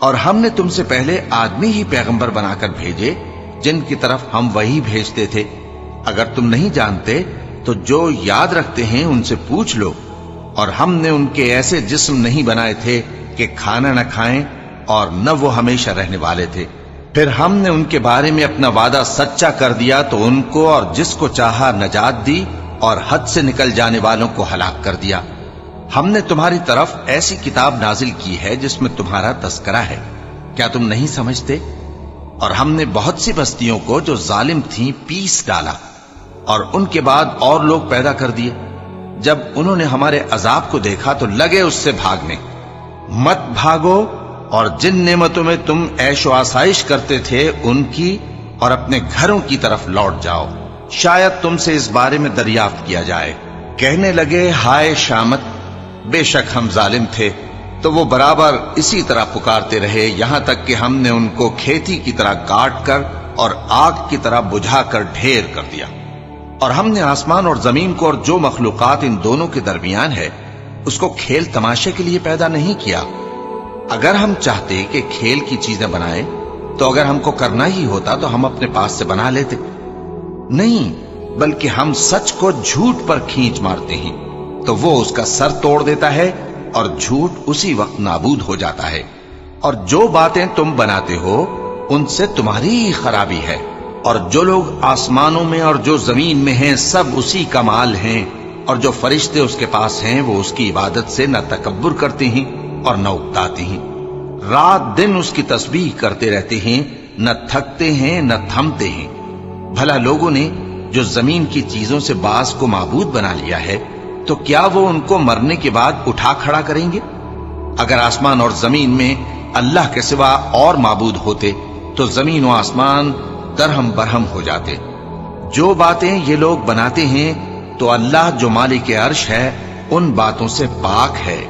اور ہم نے تم سے پہلے آدمی ہی پیغمبر بنا کر بھیجے جن کی طرف ہم وہی بھیجتے تھے. اگر تم نہیں جانتے تو جو یاد رکھتے ہیں ان سے پوچھ لو. اور ہم نے ان کے ایسے جسم نہیں بنائے تھے کہ کھانا نہ کھائیں اور نہ وہ ہمیشہ رہنے والے تھے. پھر ہم نے ان کے بارے میں اپنا وعدہ سچا کر دیا تو ان کو اور جس کو چاہا نجات دی اور حد سے نکل جانے والوں کو ہلاک کر دیا. ہم نے تمہاری طرف ایسی کتاب نازل کی ہے جس میں تمہارا تذکرہ ہے. کیا تم نہیں سمجھتے؟ اور ہم نے بہت سی بستیوں کو جو ظالم تھیں پیس ڈالا اور ان کے بعد اور لوگ پیدا کر دیے. جب انہوں نے ہمارے عذاب کو دیکھا تو لگے اس سے بھاگنے. مت بھاگو اور جن نعمتوں میں تم عیش و آسائش کرتے تھے ان کی اور اپنے گھروں کی طرف لوٹ جاؤ. شاید تم سے اس بارے میں دریافت کیا جائے. کہنے لگے ہائے شامت، بے شک ہم ظالم تھے. تو وہ برابر اسی طرح پکارتے رہے یہاں تک کہ ہم نے ان کو کھیتی کی طرح کاٹ کر اور آگ کی طرح بجھا کر ڈھیر کر دیا. اور ہم نے آسمان اور زمین کو اور جو مخلوقات ان دونوں کے درمیان ہے اس کو کھیل تماشے کے لیے پیدا نہیں کیا. اگر ہم چاہتے کہ کھیل کی چیزیں بنائے تو اگر ہم کو کرنا ہی ہوتا تو ہم اپنے پاس سے بنا لیتے. نہیں، بلکہ ہم سچ کو جھوٹ پر کھینچ مارتے ہیں تو وہ اس کا سر توڑ دیتا ہے اور جھوٹ اسی وقت نابود ہو جاتا ہے. اور جو باتیں تم بناتے ہو ان سے تمہاری ہی خرابی ہے. اور جو لوگ آسمانوں میں اور جو زمین میں ہیں سب اسی کا مال ہیں، اور جو فرشتے اس کے پاس ہیں وہ اس کی عبادت سے نہ تکبر کرتے ہیں اور نہ اکتاتے ہیں. رات دن اس کی تسبیح کرتے رہتے ہیں، نہ تھکتے ہیں نہ تھمتے ہیں. بھلا لوگوں نے جو زمین کی چیزوں سے بعض کو معبود بنا لیا ہے تو کیا وہ ان کو مرنے کے بعد اٹھا کھڑا کریں گے؟ اگر آسمان اور زمین میں اللہ کے سوا اور معبود ہوتے تو زمین و آسمان درہم برہم ہو جاتے. جو باتیں یہ لوگ بناتے ہیں تو اللہ جو مالک عرش ہے ان باتوں سے پاک ہے.